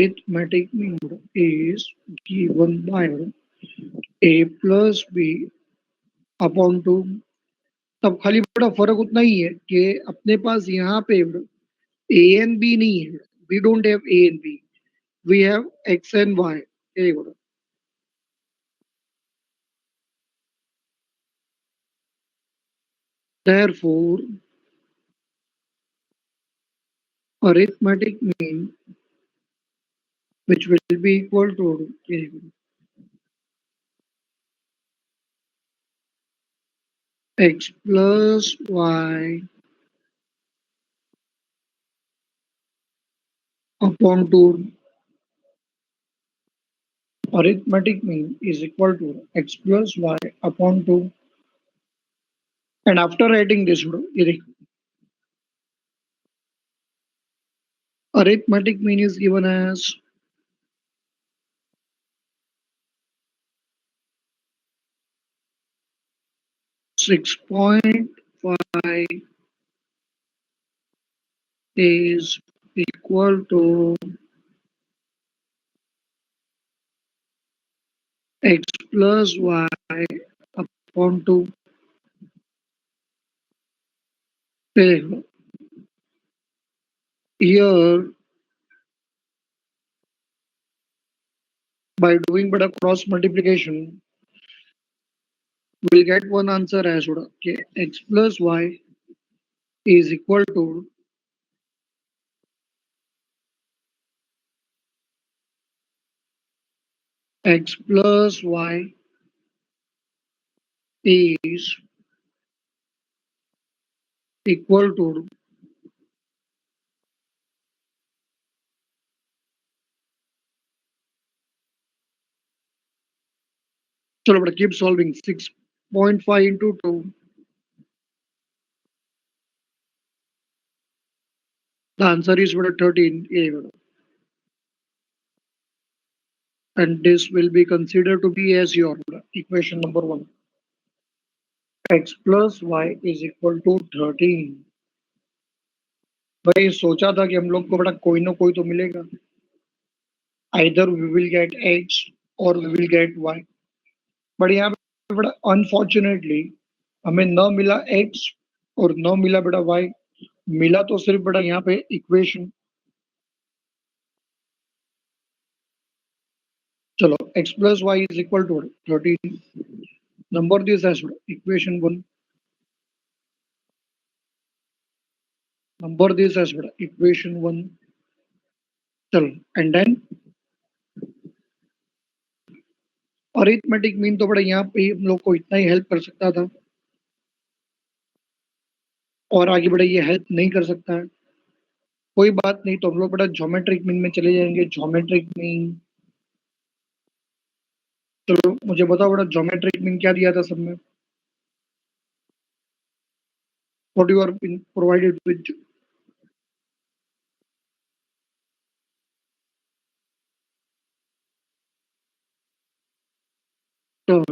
arithmetic mean is given by a plus b upon two. तब खाली बड़ा फर्क उतना ही है कि अपने पास यहाँ पे ए एंड बी नहीं है। We don't have A and B, we have X and Y. Therefore, arithmetic mean which will be equal to x plus y upon 2. Arithmetic mean is equal to x plus y upon 2. And after writing this, arithmetic mean is given as 6.5 is equal to x plus y upon 2. Here, by doing but a cross multiplication, we'll get one answer as okay, x plus y is equal to x plus y is equal to so but keep solving 6.5 into 2. The answer is 13. And this will be considered to be as your equation number 1. X plus y is equal to 13. भाई सोचा था कि हम लोग को बड़ा कोई ना कोई तो मिलेगा, either we will get x or we will get y, but यहाँ पे बड़ा अनफॉर्चुनेटली हमें न मिला x और न मिला बड़ा y, मिला तो सिर्फ बड़ा यहाँ पे इक्वेशन। चलो x plus y is equal to 13, number this as equation 1, number this as equation 1। चलो एंड देन अरिथमेटिक मीन तो बड़ा यहाँ पे हम लोग को इतना ही हेल्प कर सकता था, और आगे बड़ा ये हेल्प नहीं कर सकता है। कोई बात नहीं, तो हम लोग बड़ा ज्योमेट्रिक मीन में चले जाएंगे। ज्योमेट्रिक मीन, चलो मुझे बताओ बड़ा ज्योमेट्रिक मीन क्या दिया था सब में, what you are been provided with. तो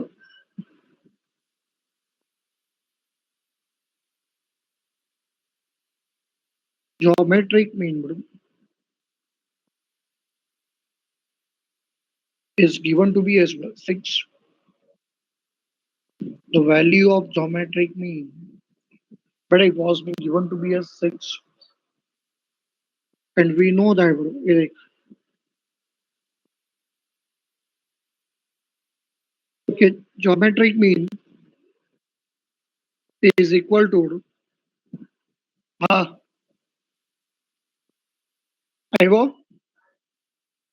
geometric mean is given to be as 6. The value of geometric mean, but it was being given to be as 6. And we know that okay, geometric mean is equal to I go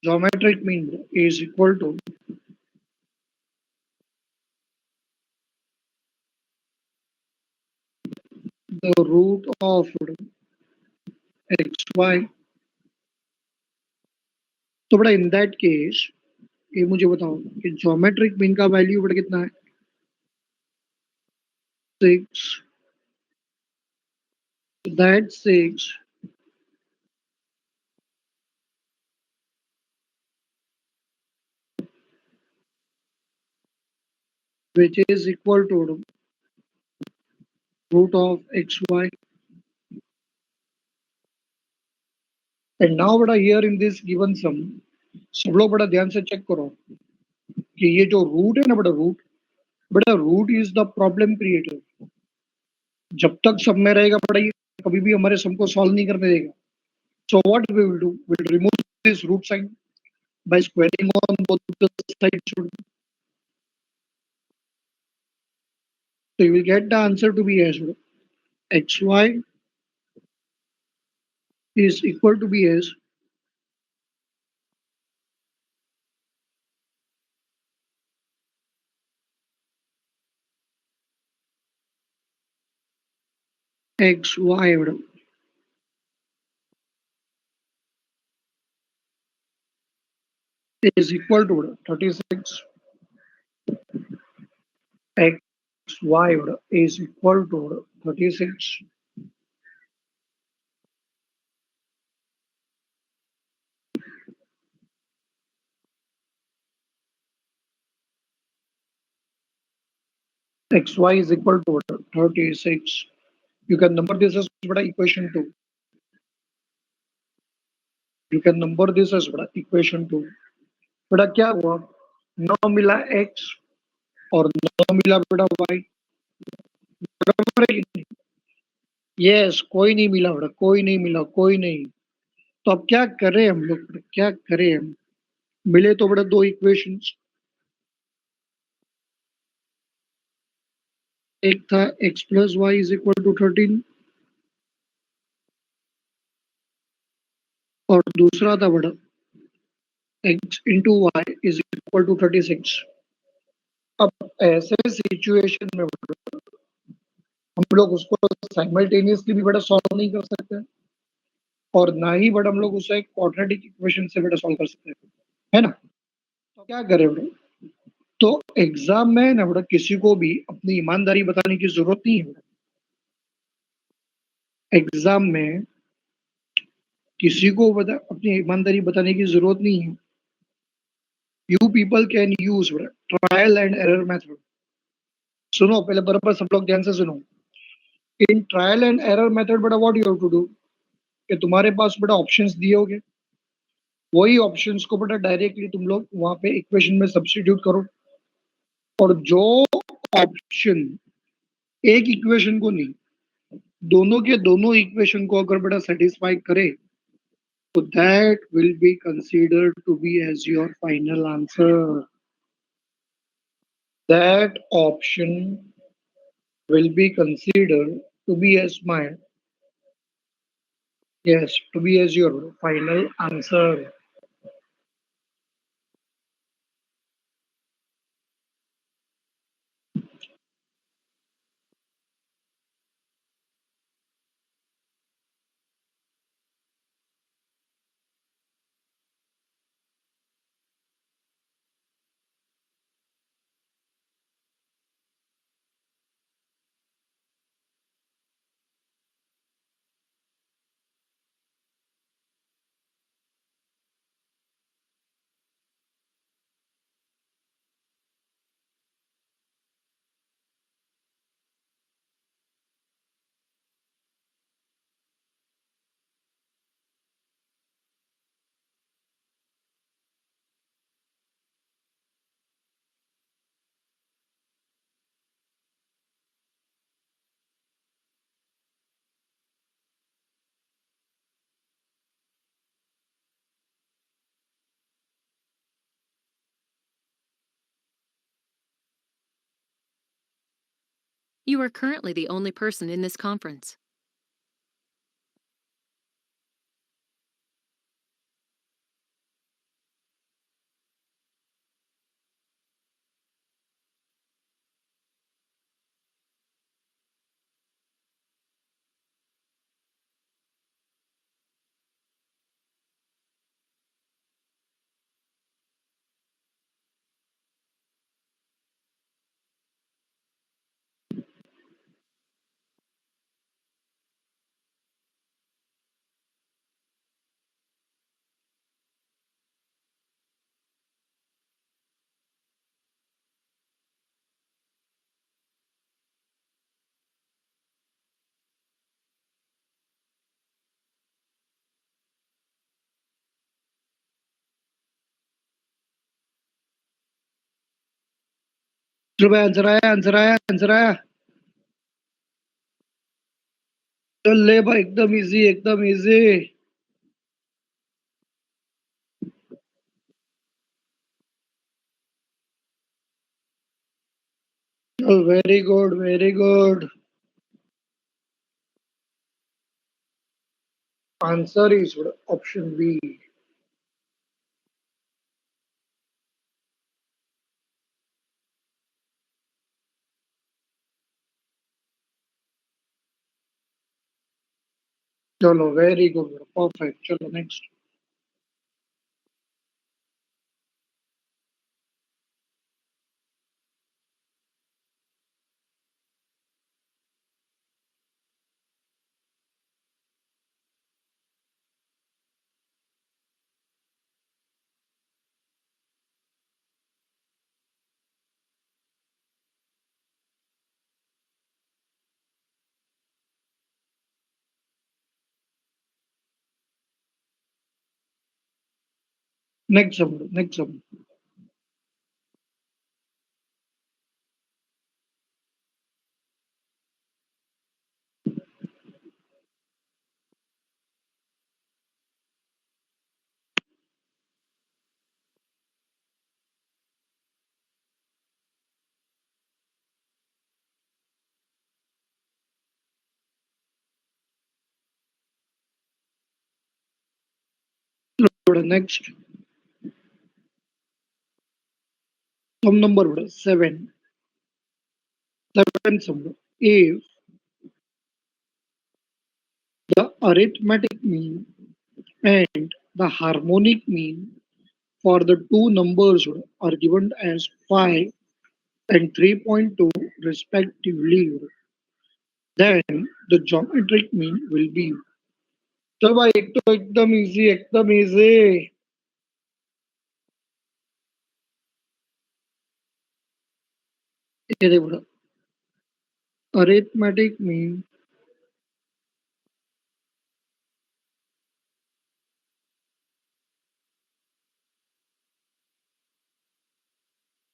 geometric mean is equal to the root of xy। तो बड़ा in that case ये मुझे बताओ कि geometric mean का value बड़ा कितना है, 6। That 6 which is equal to root of xy। And now what I hear in this given sum, सब लोग बड़ा ध्यान से चेक करो कि ये जो रूट है ना बड़ा root is the problem creator. जब तक सब में रहेगा बड़ा ये कभी भी हमारे सम को सॉल्व नहीं करने देगा। So what we will do, will remove this root sign by squaring on both the sides. So you will get the answer to be as xy is equal to be as xy is equal to 36 xy is equal to 36 xy is equal to 36. You can number this as equation 2. You can number this as equation 2. बेटा क्या हुआ, 9 मिला x और 9 मिला बेटा y, बराबर है कि नहीं? यस, कोई नहीं मिला बेटा, कोई नहीं मिला, कोई नहीं। तो अब क्या करें हम लोग, क्या करें हम? मिले तो बड़ा दो इक्वेशंस, एक था x plus Y is equal to 13 और दूसरा था बड़ा x into Y is equal to 36। अब ऐसे सिचुएशन में बड़ा, हम लोग उसको साइमल्टेनियसली भी बड़ा सॉल्व नहीं कर सकते और ना ही बड़ा हम लोग उसे क्वाड्रेटिक इक्वेशन से बड़ा सॉल्व कर सकते हैं, है ना? तो क्या करें बड़ा? तो एग्जाम में ना बड़ा किसी को भी अपनी ईमानदारी बताने की जरूरत नहीं है। एग्जाम में किसी को अपनी ईमानदारी बताने की जरूरत नहीं है। You people can use trial and error method. सुनो पहले बराबर सब लोग ध्यान से सुनो। In trial and error method बड़ा what you have to do, कि तुम्हारे पास बड़ा ऑप्शंस दिए होंगे, वही ऑप्शंस को बड़ा डायरेक्टली तुम लोग वहां पे इक्वेशन में सब्स्टिट्यूट करो और जो ऑप्शन एक इक्वेशन को नहीं, दोनों के दोनों इक्वेशन को अगर बड़ा सेटिस्फाई करे तो that will be considered to be as your final answer. That option will be considered to be as my, yes, to be as your final answer. You are currently the only person in this conference. चलो भाई, answer आया, answer आया, answer आया। चल ले भाई, एकदम easy, एकदम इजी। चल, very good, very good. Answer is option B. चलो, वेरी गुड, परफेक्ट। चलो next. Next sum, next sum. Next. Sum number 7। Seven sum. If the arithmetic mean and the harmonic mean for the two numbers are given as 5 and 3.2 respectively, then the geometric mean will be। चल भाई, एक तो एकदम easy, एकदम easy. ये देखो, arithmetic mean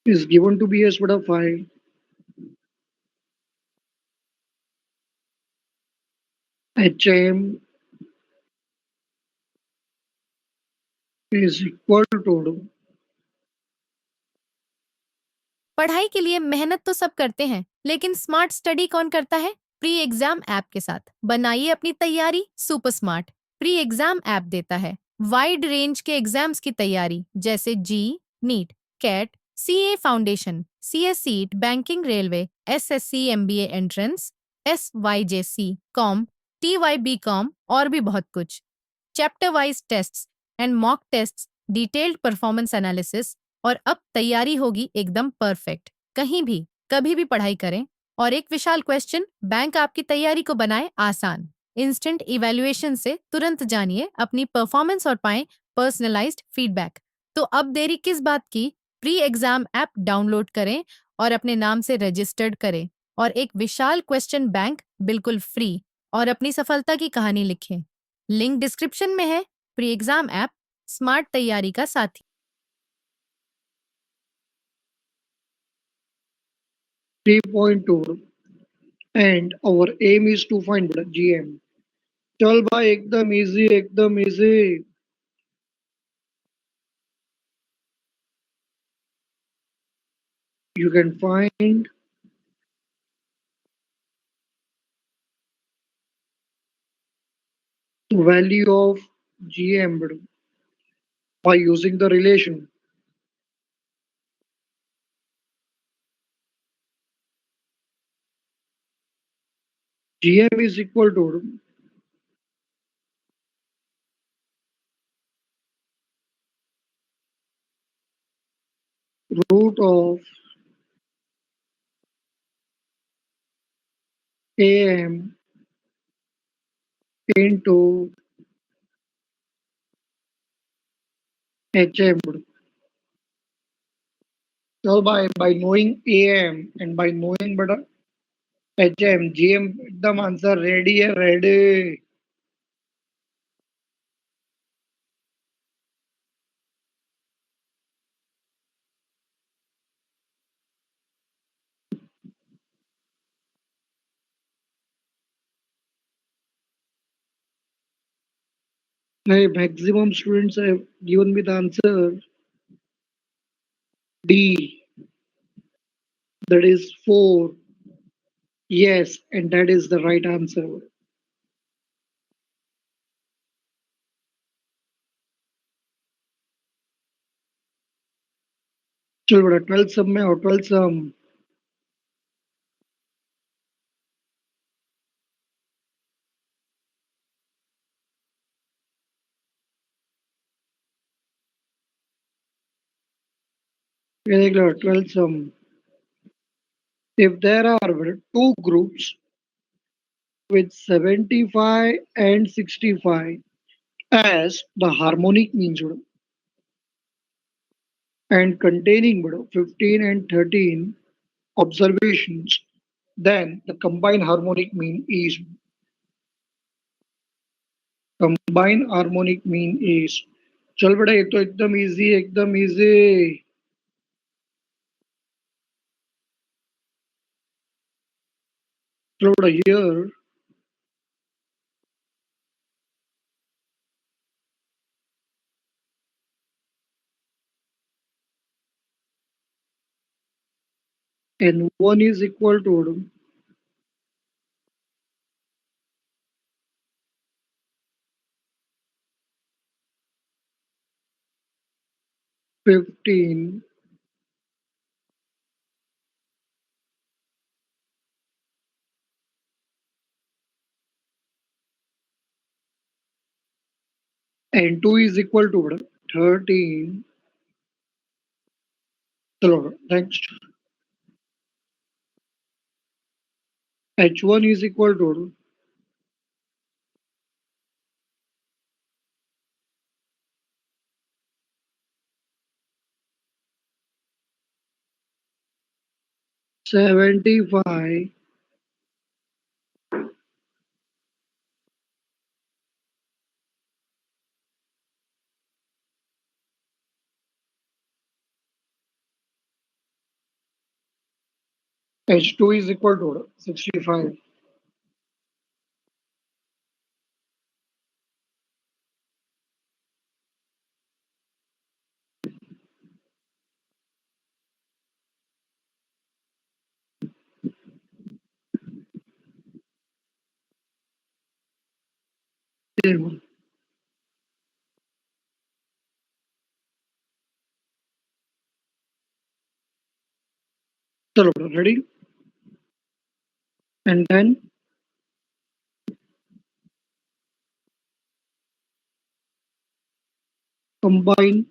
is given to be as 5, HM is equal to। पढ़ाई के लिए मेहनत तो सब करते हैं, लेकिन स्मार्ट स्टडी कौन करता है? प्री एग्जाम ऐप के साथ बनाइए अपनी तैयारी super smart. Pre exam app देता है वाइड रेंज के एग्जाम्स की तैयारी, जैसे JEE, NEET, CAT, CA foundation, CS seat, banking, railway, SSC, MBA entrance, SYJC, com, TYB com और भी बहुत कुछ। Chapter wise tests and mock tests, detailed performance analysis, और अब तैयारी होगी एकदम परफेक्ट। कहीं भी कभी भी पढ़ाई करें। और एक विशाल क्वेश्चन बैंक आपकी तैयारी को बनाए आसान। इंस्टेंट इवैल्यूएशन से तुरंत जानिए अपनी परफॉर्मेंस और पाएं पर्सनलाइज्ड फीडबैक। तो अब देरी किस बात की? प्री एग्जाम ऐप डाउनलोड करें और अपने नाम से रजिस्टर्ड करें और एक विशाल क्वेश्चन बैंक बिल्कुल फ्री और अपनी सफलता की कहानी लिखें। लिंक डिस्क्रिप्शन में है। प्री एग्जाम ऐप स्मार्ट तैयारी का साथी। 3.2 and our aim is to find GM। चल भाई, एकदम इजी, एकदम easy. You can find the value of GM by using the relation GM is equal to root of AM into HM। So by knowing AM and by knowing HM, GM एकदम answer ready है, ready. Hey, maximum students have given me the answer D. That is 4. Yes, and that is the right answer. चलो बेटा 12th सम में और 12th सम ये देख लो 12th sum. If there are two groups with 75 and 65 as the harmonic mean जोड़ो and containing 15 and 13 observations, then the combined harmonic mean is चल बेटा ये तो एकदम इजी एकदम इजी. चलो बेटा here n1 is equal to 15 and 2 is equal to 13. चलो next h1 is equal to 75 h2 is equal to 65. चलो ready and then combine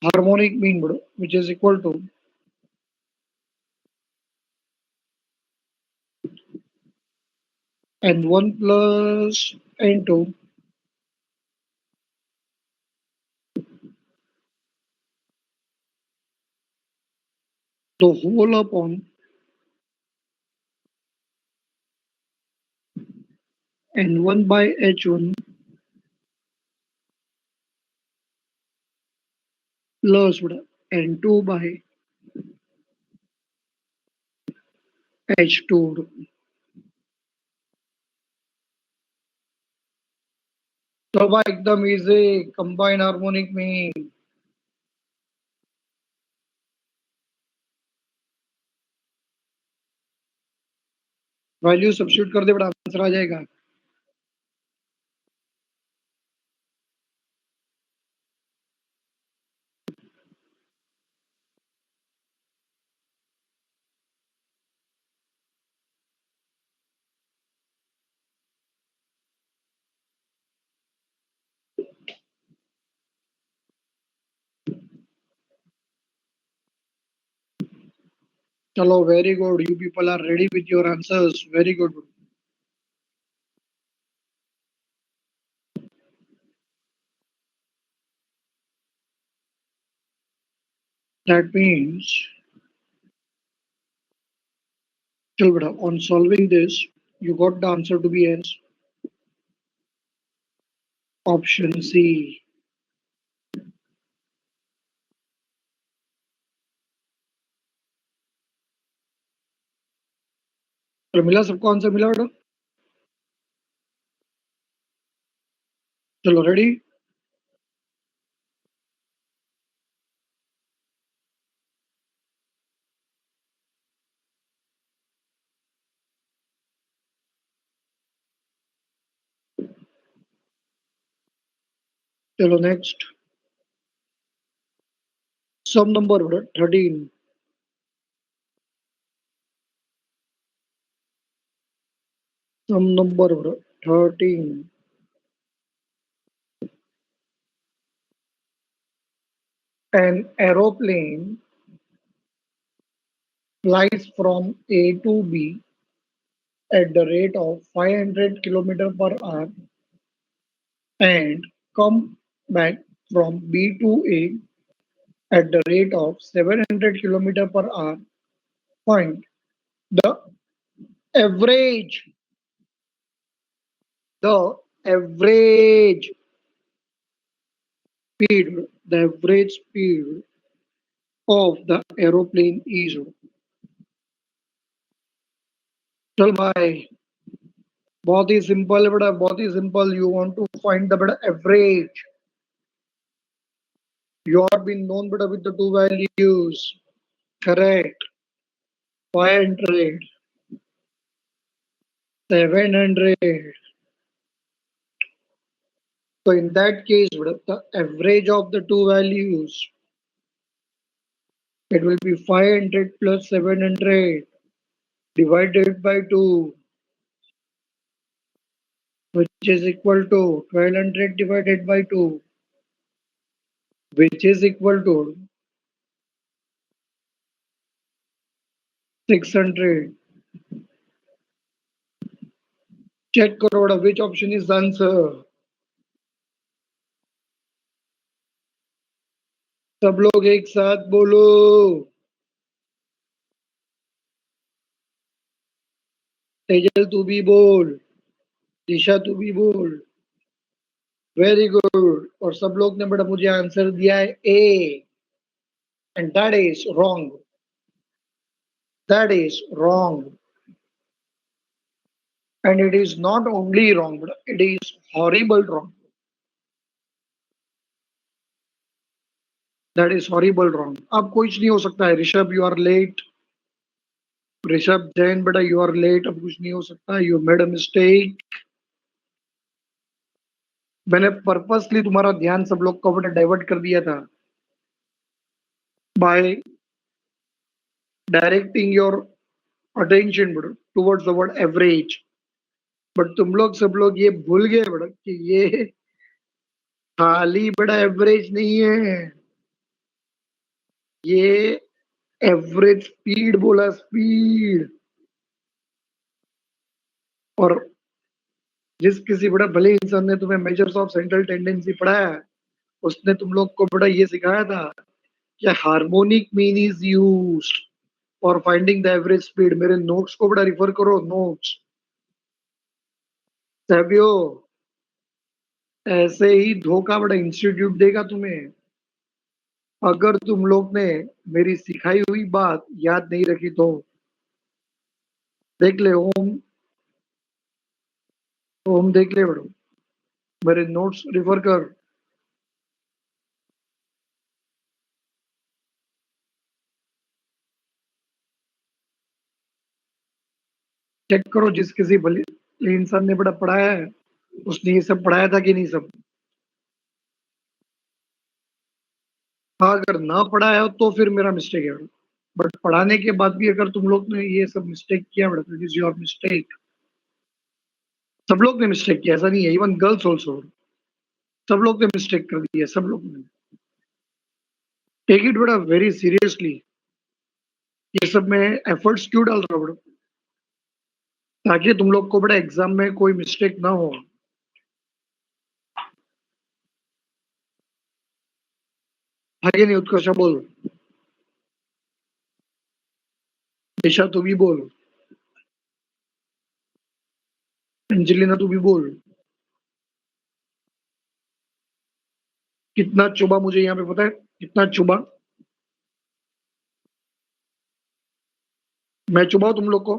harmonic mean which is equal to n1 plus n2 the whole upon n1 by h1 plus n2 by h2. तो भाई एकदम easy combine harmonic mean value substitute कर दे बड़ा answer आ जाएगा. चलो very good you people are ready with your answers very good. That means चल बेटा on solving this you got the answer to be as option C. तो मिला सबको आंसर मिला बेटा? चलो रेडी? चलो नेक्स्ट सम नंबर बेटा 13. सम नंबर बेटा 13. An aeroplane flies from A to B at the rate of 500 km per hour and come back from B to A at the rate of 700 km per hour. Find the average, the average speed, the average speed of the aeroplane is. चल भाई, बहुत ही simple है बेटा, बहुत ही simple. You want to find the beta average. You are being known better with the two values. Correct. 500, 700. So in that case, the average of the two values, it will be 500 plus 700 divided by 2, which is equal to 1200 divided by 2, which is equal to 600. Check करो बेटा, which option is the answer? सब लोग एक साथ बोलो. तेजल तू भी बोल, दिशा तू भी बोल. Very good. और सब लोग ने बेटा मुझे आंसर दिया है A, and that is wrong. That is wrong. And it is not only wrong, but it is horrible wrong. That is horrible wrong. अब कुछ नहीं हो सकता है. Rishabh, you are late. Rishabh Jain बेटा, you are late. अब कुछ नहीं हो सकता. You made a mistake. मैंने पर्पसली तुम्हारा ध्यान सब लोग को बेटा डाइवर्ट कर दिया था by directing your attention बेटा towards the word average. But तुम लोग सब लोग ये भूल गए बेटा कि ये खाली बेटा एवरेज नहीं है, ये एवरेज स्पीड बोला, स्पीड. और जिस किसी बड़ा भले इंसान ने तुम्हें मेजर्स ऑफ सेंट्रल टेंडेंसी पढ़ाया है, उसने तुम लोग को बड़ा ये सिखाया था कि harmonic mean is used for finding the average speed. मेरे नोट्स को बड़ा रिफर करो, नोट्स. सैबियो, ऐसे ही धोखा बड़ा इंस्टीट्यूट देगा तुम्हें अगर तुम लोग ने मेरी सिखाई हुई बात याद नहीं रखी तो. देख ले ओम, ओम देख ले बड़ो, मेरे नोट्स रिफर कर. चेक करो जिस किसी भले इंसान ने बड़ा पढ़ाया है, उसने ये सब पढ़ाया था कि नहीं सब. हाँ, अगर ना पढ़ाया हो तो फिर मेरा मिस्टेक है. बट पढ़ाने के बाद भी अगर तुम लोग ने ये सब मिस्टेक किया बड़ा, इट इज योर मिस्टेक. सब लोग ने मिस्टेक किया, ऐसा नहीं है. इवन गर्ल्स ऑल्सो, सब लोग ने मिस्टेक कर दी है, सब लोग ने. टेक इट बड़ा वेरी सीरियसली. ये सब में एफर्ट्स क्यों डाल रहा हूँ बड़ा, ताकि तुम लोग को बड़ा एग्जाम में कोई मिस्टेक ना हो. आगे नहीं, उत्कर्ष बोल. दिशा तू भी बोल. एंजेलिना तू भी बोल. कितना चुबा मुझे यहाँ पे पता है, कितना चुबा. मैं चुबाऊ तुम लोग को.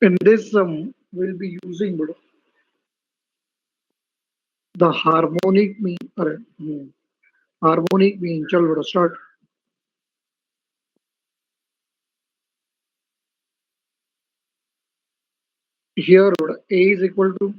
In this sum, we'll be using bro, the harmonic mean. Harmonic mean. चल बड़ा start. Here, A is equal to